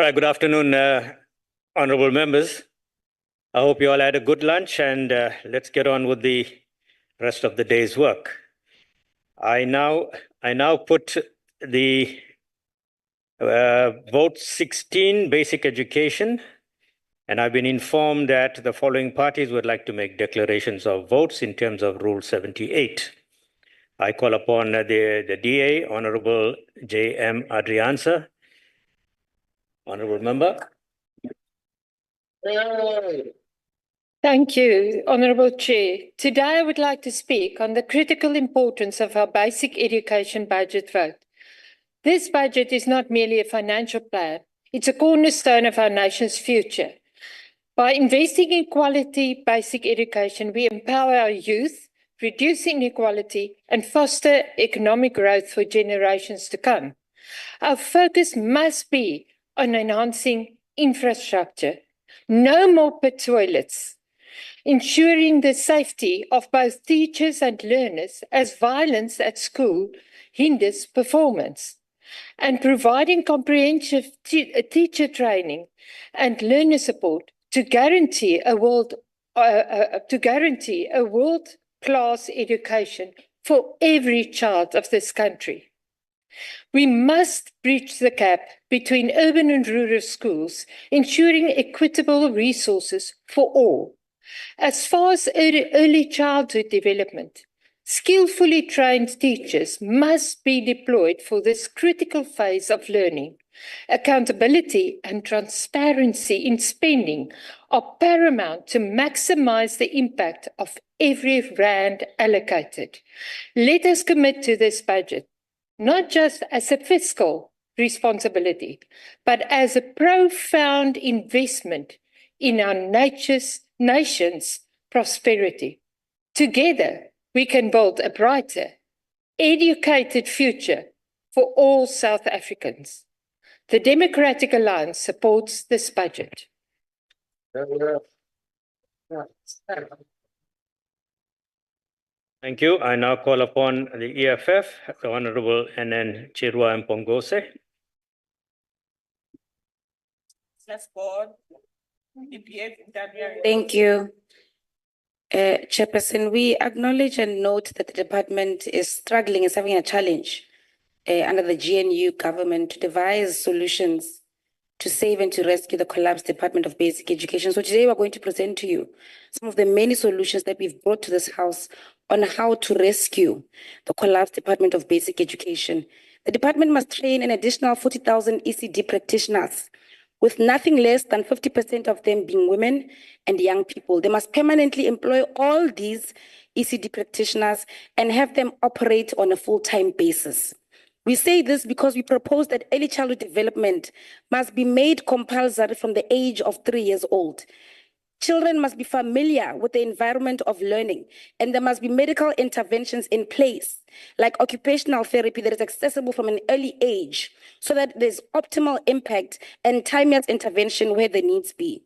All right, good afternoon, honorable members. I hope you all had a good lunch, and let's get on with the rest of the day's work. I now put the vote 16, basic education, and I've been informed that the following parties would like to make declarations of votes in terms of Rule 78. I call upon the DA, Honorable J.M. Adriansa. Honorable member. Thank you, Honourable Chair. Today I would like to speak on the critical importance of our basic education budget vote. This budget is not merely a financial plan, it's a cornerstone of our nation's future. By investing in quality basic education, we empower our youth, reduce inequality, and foster economic growth for generations to come. Our focus must be on enhancing infrastructure. No more pit toilets. Ensuring the safety of both teachers and learners, as violence at school hinders performance, and providing comprehensive teacher training and learner support to guarantee a world-class education for every child of this country. We must bridge the gap between urban and rural schools, ensuring equitable resources for all. As far as early childhood development, skillfully trained teachers must be deployed for this critical phase of learning. Accountability and transparency in spending are paramount to maximize the impact of every rand allocated. Let us commit to this budget, not just as a fiscal responsibility, but as a profound investment in our nation's prosperity. Together, we can build a brighter, educated future for all South Africans. The Democratic Alliance supports this budget. Thank you. I now call upon the EFF, the Honorable Naledi Chirwa Mpongose. Thank you. Chairperson, we acknowledge and note that the department is struggling, is having a challenge under the GNU government to devise solutions to save and to rescue the collapsed Department of Basic Education. So today we're going to present to you some of the many solutions that we've brought to this House on how to rescue the collapsed Department of Basic Education. The department must train an additional 40,000 ECD practitioners, with nothing less than 50% of them being women and young people. They must permanently employ all these ECD practitioners and have them operate on a full-time basis. We say this because we propose that early childhood development must be made compulsory from the age of 3 years old. Children must be familiar with the environment of learning, and there must be medical interventions in place, like occupational therapy that is accessible from an early age, so that there's optimal impact and timeous intervention where the needs be.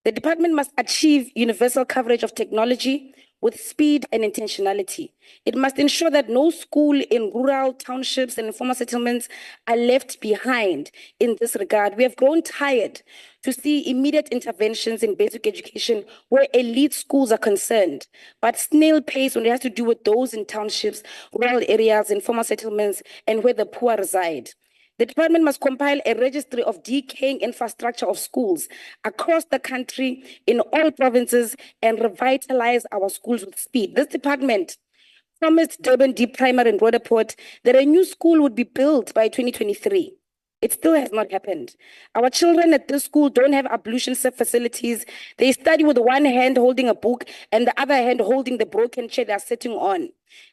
The department must achieve universal coverage of technology with speed and intentionality. It must ensure that no school in rural townships and informal settlements are left behind in this regard. We have grown tired to see immediate interventions in basic education where elite schools are concerned, but snail pace when it has to do with those in townships, rural areas, informal settlements, and where the poor reside. The department must compile a registry of decaying infrastructure of schools across the country in all provinces and revitalize our schools with speed. This department promised Durban Deep Primary in Roodepoort that a new school would be built by 2023. It still has not happened. Our children at this school don't have ablution facilities. They study with one hand holding a book and the other hand holding the broken chair they're sitting on.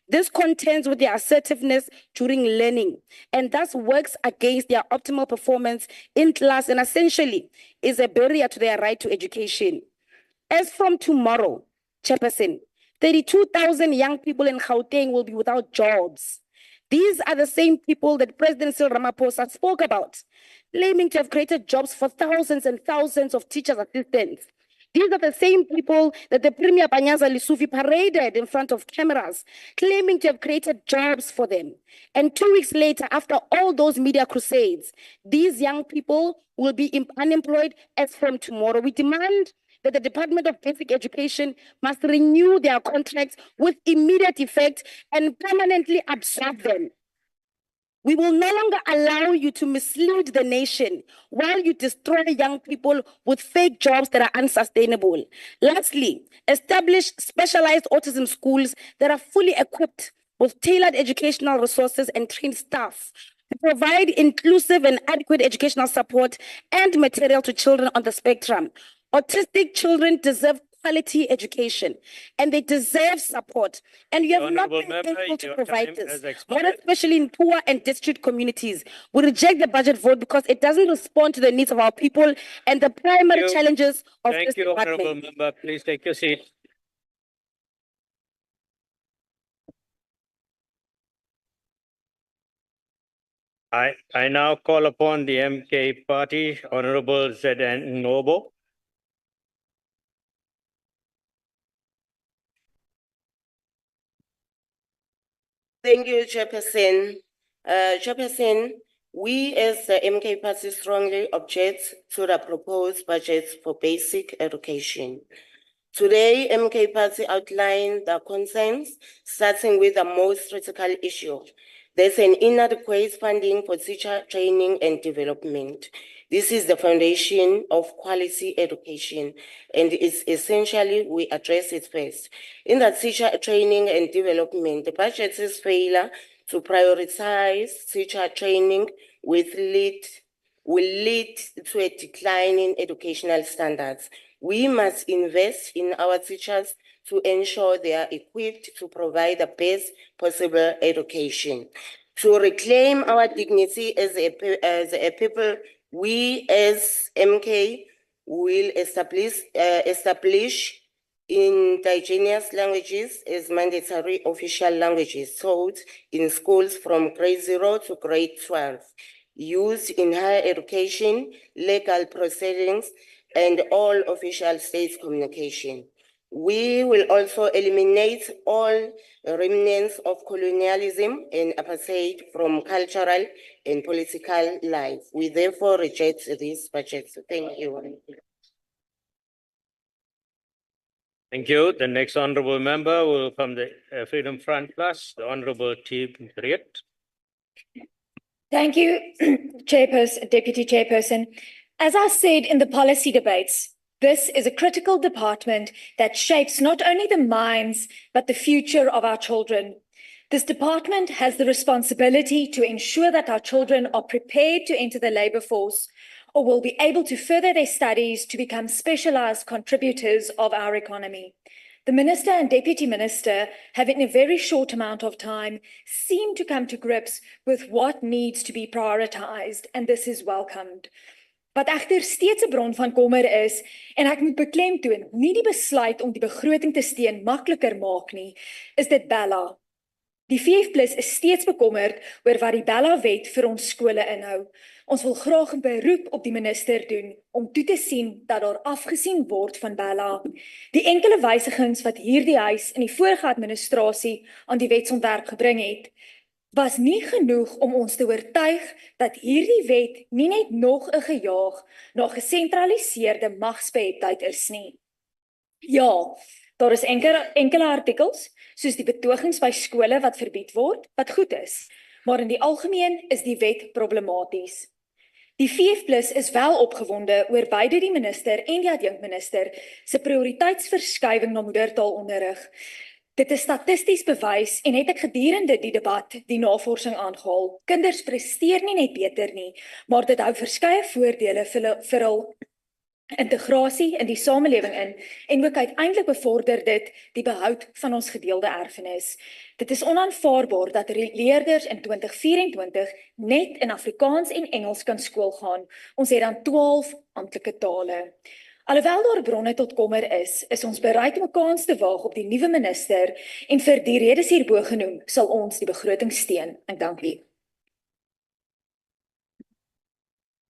This contends with their assertiveness during learning and thus works against their optimal performance in class and essentially is a barrier to their right to education. As from tomorrow, Chairperson, 32,000 young people in Gauteng will be without jobs. These are the same people that President Cyril Ramaphosa spoke about, claiming to have created jobs for thousands and thousands of teachers' assistants. These are the same people that the Premier Panyaza Lesufi paraded in front of cameras, claiming to have created jobs for them. And 2 weeks later, after all those media crusades, these young people will be unemployed as from tomorrow. We demand that the Department of Basic Education must renew their contracts with immediate effect and permanently absorb them. We will no longer allow you to mislead the nation while you destroy young people with fake jobs that are unsustainable. Lastly, establish specialized autism schools that are fully equipped with tailored educational resources and trained staff to provide inclusive and adequate educational support and material to children on the spectrum. Autistic children deserve quality education and they deserve support. And you have not Honourable been Member, able to your provide time this, has more expired. especially in poor and district communities. We reject the budget vote because it doesn't respond to the needs of our people and the primary you. challenges of this Thank you, Honourable department. Member. Please take your seat. I now call upon the MK Party, Honourable ZN Nobo. Thank you, Chairperson. Chairperson, we as the MK Party strongly object to the proposed budget for basic education. Today, MK Party outlined the concerns, starting with the most critical issue. There's an inadequate funding for teacher training and development. This is the foundation of quality education, and it's essentially we address it first. In the teacher training and development, the budget is failure to prioritize teacher training will lead to a decline in educational standards. We must invest in our teachers to ensure they are equipped to provide the best possible education. To reclaim our dignity as a people, we as MK will establish indigenous languages as mandatory official languages taught in schools from grade 0 to grade 12, used in higher education, legal proceedings, and all official state communication. We will also eliminate all remnants of colonialism and apartheid from cultural and political life. We therefore reject this budget. Thank you. Thank you. The next Honourable Member will from the Freedom Front Plus, the Honourable T. Riet. Thank you, Chairperson, Deputy Chairperson. As I said in the policy debates, this is a critical department that shapes not only the minds, but the future of our children. This department has the responsibility to ensure that our children are prepared to enter the labour force or will be able to further their studies to become specialised contributors of our economy. The Minister and Deputy Minister have in a very short amount of time seemed to come to grips with what needs to be prioritised, and this is welcomed. Wat egter steeds 'n bron van kommer is, en ek moet beklemtoon, nie die besluit om die begroting te steun makliker maak nie, is dit Bella. Die VF+ is steeds bekommerd oor wat die Bella-wet vir ons skole inhou. Ons wil graag 'n beroep op die minister doen om toe te sien dat daar afgesien word van Bella. Die enkele wysigings wat hierdie huis in die vorige administrasie aan die wetsontwerp gebring het, was nie genoeg om ons te oortuig dat hierdie wet nie net nog 'n gejaag na gesentraliseerde magsbeheptheid is nie. Ja, daar is enkele artikels, soos die betogings by skole wat verbied word, wat goed is, maar in die algemeen is die wet problematies. Die VF+ is wel opgewonde oor beide die minister en die adjunkminister se prioriteitsverskywing na moedertaalonderrig. Dit is statisties bewys en het ek gedurende die debat die navorsing aangehaal. Kinders presteer nie net beter nie, maar dit hou verskeie voordele vir hul integrasie in die samelewing in en ook uiteindelik bevorder dit die behoud van ons gedeelde erfenis. Dit is onaanvaarbaar dat leerders in 2024 net in Afrikaans en Engels kan skool gaan. Ons het dan 12 amptelike tale. Alhoewel daar bronne tot kommer is ons bereid om 'n kans te waag op die nuwe minister en vir die redes hierbo genoem sal ons die begroting steun. Ek dank u.